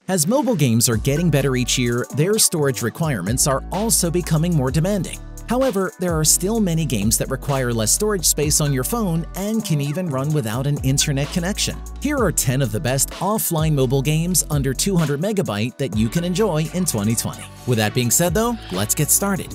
As mobile games are getting better each year, their storage requirements are also becoming more demanding. However, there are still many games that require less storage space on your phone and can even run without an internet connection. Here are 10 of the best offline mobile games under 200 MB that you can enjoy in 2020. With that being said though, let's get started.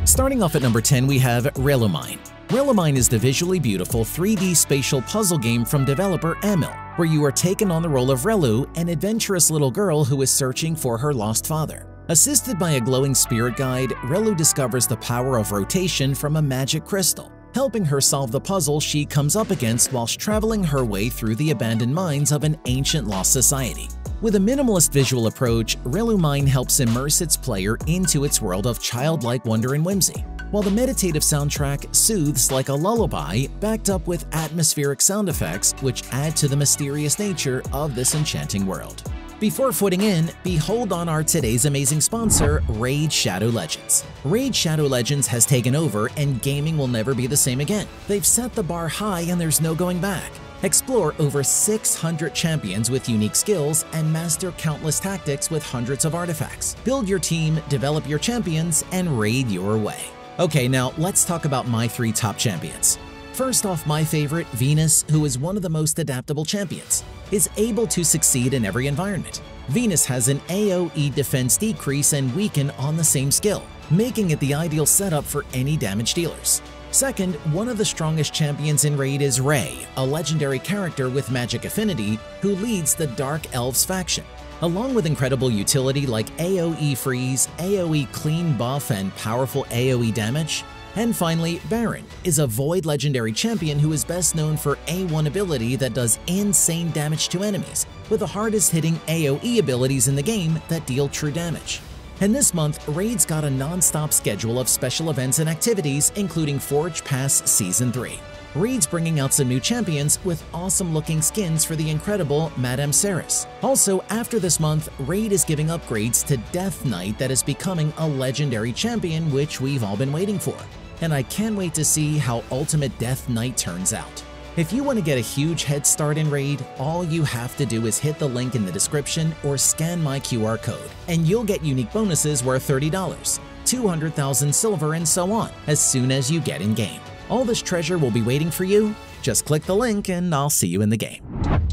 Starting off at number 10, we have Relumine. Relumine is the visually beautiful 3D spatial puzzle game from developer Emil, where you are taken on the role of Relu, an adventurous little girl who is searching for her lost father. Assisted by a glowing spirit guide, Relu discovers the power of rotation from a magic crystal, helping her solve the puzzle she comes up against whilst traveling her way through the abandoned mines of an ancient lost society. With a minimalist visual approach, Relumine helps immerse its player into its world of childlike wonder and whimsy, while the meditative soundtrack soothes like a lullaby, backed up with atmospheric sound effects which add to the mysterious nature of this enchanting world. Before footing in, behold on our today's amazing sponsor, Raid Shadow Legends. Raid Shadow Legends has taken over and gaming will never be the same again. They've set the bar high and there's no going back. Explore over 600 champions with unique skills and master countless tactics with hundreds of artifacts. Build your team, develop your champions, and raid your way. Okay, now let's talk about my 3 top champions. First off, my favorite, Venus, who is one of the most adaptable champions, is able to succeed in every environment. Venus has an AoE defense decrease and weaken on the same skill, making it the ideal setup for any damage dealers. Second, one of the strongest champions in Raid is Ray, a legendary character with magic affinity who leads the Dark Elves faction. Along with incredible utility like AoE freeze, AoE clean buff, and powerful AoE damage. And finally, Baron is a Void legendary champion who is best known for A1 ability that does insane damage to enemies, with the hardest hitting AoE abilities in the game that deal true damage. And this month, Raid's got a non-stop schedule of special events and activities, including Forge Pass Season 3. Raid's bringing out some new champions with awesome-looking skins for the incredible Madame Ceres. Also, after this month, Raid is giving upgrades to Death Knight that is becoming a legendary champion, which we've all been waiting for. And I can't wait to see how Ultimate Death Knight turns out. If you want to get a huge head start in Raid, all you have to do is hit the link in the description or scan my QR code, and you'll get unique bonuses worth $30, 200,000 silver, and so on as soon as you get in-game. All this treasure will be waiting for you. Just click the link and I'll see you in the game.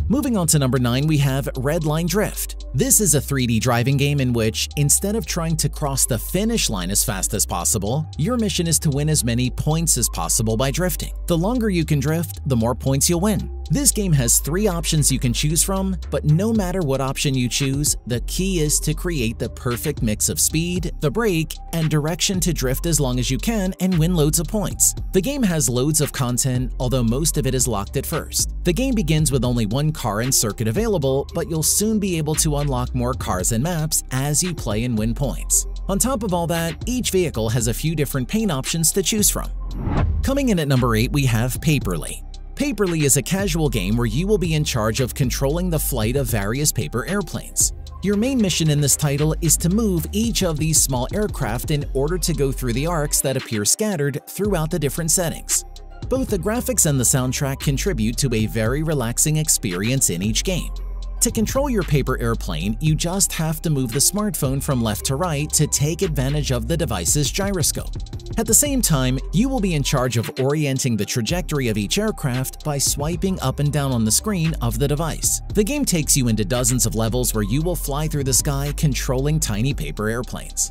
Moving on to number 9, we have Redline Drift. This is a 3D driving game in which, instead of trying to cross the finish line as fast as possible, your mission is to win as many points as possible by drifting. The longer you can drift, the more points you'll win. This game has 3 options you can choose from, but no matter what option you choose, the key is to create the perfect mix of speed, the brake, and direction to drift as long as you can and win loads of points. The game has loads of content, although most of it is locked at first. The game begins with only 1 car and circuit available, but you'll soon be able to unlock more cars and maps as you play and win points. On top of all that, each vehicle has a few different paint options to choose from. Coming in at number 8, we have Paperly. Paperly is a casual game where you will be in charge of controlling the flight of various paper airplanes. Your main mission in this title is to move each of these small aircraft in order to go through the arcs that appear scattered throughout the different settings. Both the graphics and the soundtrack contribute to a very relaxing experience in each game. To control your paper airplane, you just have to move the smartphone from left to right to take advantage of the device's gyroscope. At the same time, you will be in charge of orienting the trajectory of each aircraft by swiping up and down on the screen of the device. The game takes you into dozens of levels where you will fly through the sky controlling tiny paper airplanes.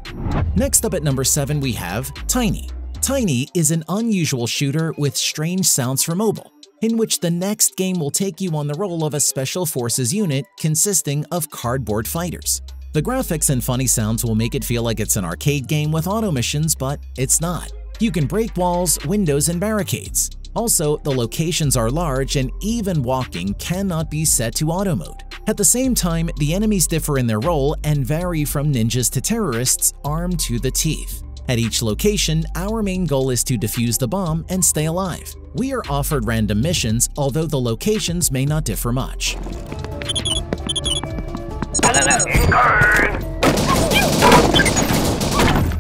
Next up at number 7, we have Tiny. Tiny is an unusual shooter with strange sounds for mobile, in which the next game will take you on the role of a special forces unit consisting of cardboard fighters. The graphics and funny sounds will make it feel like it's an arcade game with auto missions, but it's not. You can break walls, windows, and barricades. Also, the locations are large and even walking cannot be set to auto mode. At the same time, the enemies differ in their role and vary from ninjas to terrorists armed to the teeth. At each location, our main goal is to defuse the bomb and stay alive. We are offered random missions, although the locations may not differ much.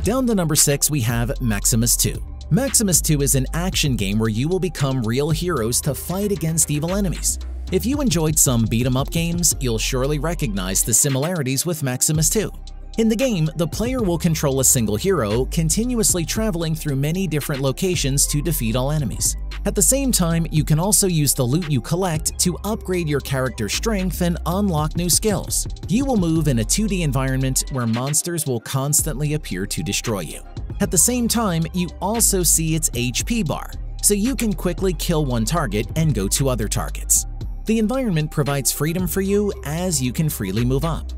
Down to number 6, we have Maximus 2. Maximus 2 is an action game where you will become real heroes to fight against evil enemies. If you enjoyed some beat-em-up games, you'll surely recognize the similarities with Maximus 2. In the game, the player will control a single hero, continuously traveling through many different locations to defeat all enemies. At the same time, you can also use the loot you collect to upgrade your character's strength and unlock new skills. You will move in a 2D environment where monsters will constantly appear to destroy you. At the same time, you also see its HP bar, so you can quickly kill one target and go to other targets. The environment provides freedom for you as you can freely move up.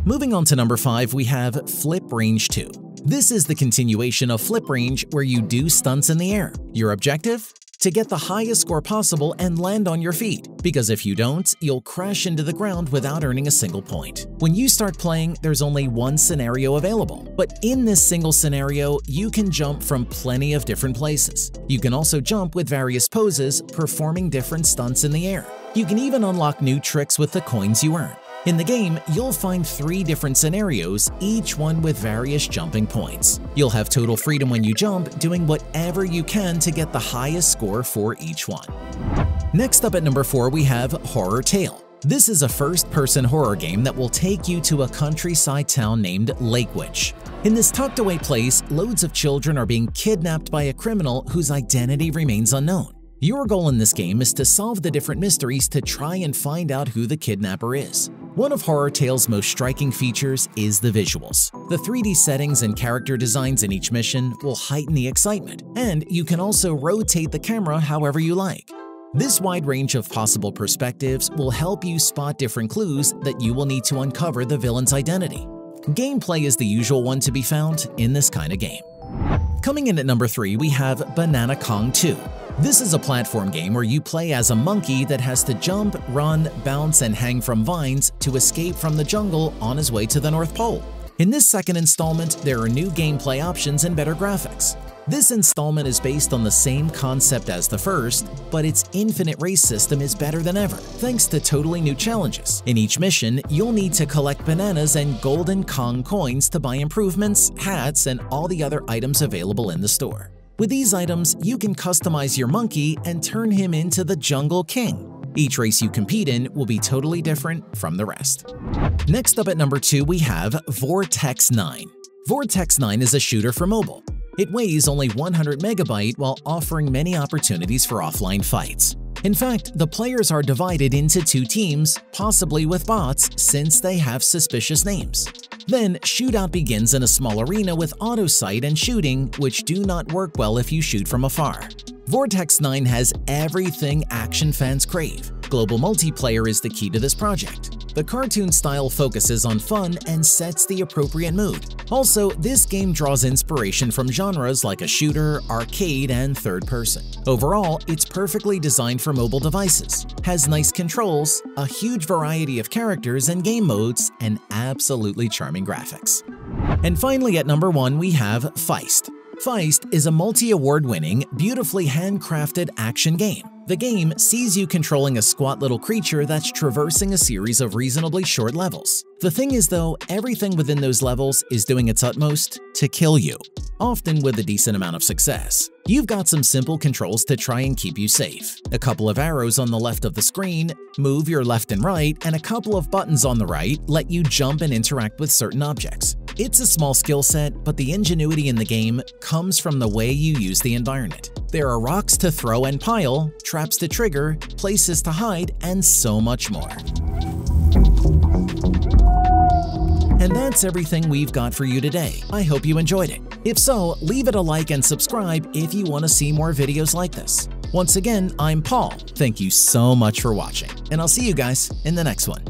Moving on to number 5, we have Flip Range 2. This is the continuation of Flip Range where you do stunts in the air. Your objective? To get the highest score possible and land on your feet, because if you don't, you'll crash into the ground without earning a single point. When you start playing, there's only one scenario available, but in this single scenario, you can jump from plenty of different places. You can also jump with various poses, performing different stunts in the air. You can even unlock new tricks with the coins you earn. In the game, you'll find 3 different scenarios, each one with various jumping points. You'll have total freedom when you jump, doing whatever you can to get the highest score for each one. Next up at number 4, we have Horror Tale. This is a first-person horror game that will take you to a countryside town named Lakewich. In this tucked-away place, loads of children are being kidnapped by a criminal whose identity remains unknown. Your goal in this game is to solve the different mysteries to try and find out who the kidnapper is. One of Horror Tale's most striking features is the visuals. The 3D settings and character designs in each mission will heighten the excitement, and you can also rotate the camera however you like. This wide range of possible perspectives will help you spot different clues that you will need to uncover the villain's identity. Gameplay is the usual one to be found in this kind of game. Coming in at number 3, we have Banana Kong 2. This is a platform game where you play as a monkey that has to jump, run, bounce, and hang from vines to escape from the jungle on his way to the North Pole. In this second installment, there are new gameplay options and better graphics. This installment is based on the same concept as the first, but its infinite race system is better than ever, thanks to totally new challenges. In each mission, you'll need to collect bananas and golden Kong coins to buy improvements, hats, and all the other items available in the store. With these items, you can customize your monkey and turn him into the Jungle King. Each race you compete in will be totally different from the rest. Next up at number 2, we have Vortex 9. Vortex 9 is a shooter for mobile. It weighs only 100 MB while offering many opportunities for offline fights. In fact, the players are divided into 2 teams, possibly with bots, since they have suspicious names. Then, shootout begins in a small arena with auto-sight and shooting, which do not work well if you shoot from afar. Vortex 9 has everything action fans crave. Global multiplayer is the key to this project. The cartoon style focuses on fun and sets the appropriate mood. Also, this game draws inspiration from genres like a shooter, arcade, and third person. Overall, it's perfectly designed for mobile devices, has nice controls, a huge variety of characters and game modes, and absolutely charming graphics. And finally at number 1, we have Feist. Feist is a multi-award-winning, beautifully handcrafted action game. The game sees you controlling a squat little creature that's traversing a series of reasonably short levels. The thing is though, everything within those levels is doing its utmost to kill you, often with a decent amount of success. You've got some simple controls to try and keep you safe. A couple of arrows on the left of the screen move your left and right, and a couple of buttons on the right let you jump and interact with certain objects. It's a small skill set, but the ingenuity in the game comes from the way you use the environment. There are rocks to throw and pile, traps to trigger, places to hide, and so much more. And that's everything we've got for you today. I hope you enjoyed it. If so, leave it a like and subscribe if you want to see more videos like this. Once again, I'm Paul. Thank you so much for watching, and I'll see you guys in the next one.